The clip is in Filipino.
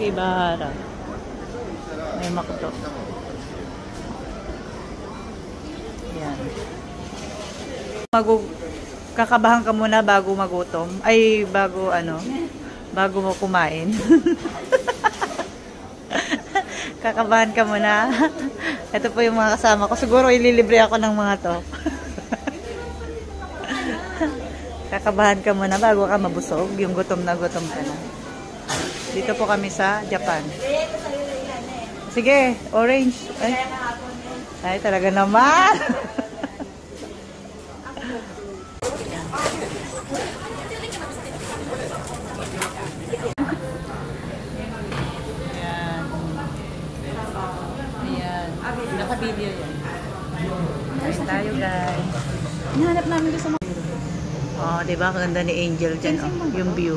Kibahara. May makto. Yan. Kakabahan ka muna bago magutom. Ay, bago mo kumain. Kakabahan ka muna. Ito po yung mga kasama ko. Siguro ililibre ako ng mga to. Kakabahan ka muna bago ka mabusog. Yung gutom na gutom ka na. Dito po kami sa Japan. Sige, orange. Ay talaga naman. Naka-video yan. Guys, tayo guys. Hinahanap namin doon sa mga... Oh, diba? Ang ganda ni Angel dyan. Oh, yung view.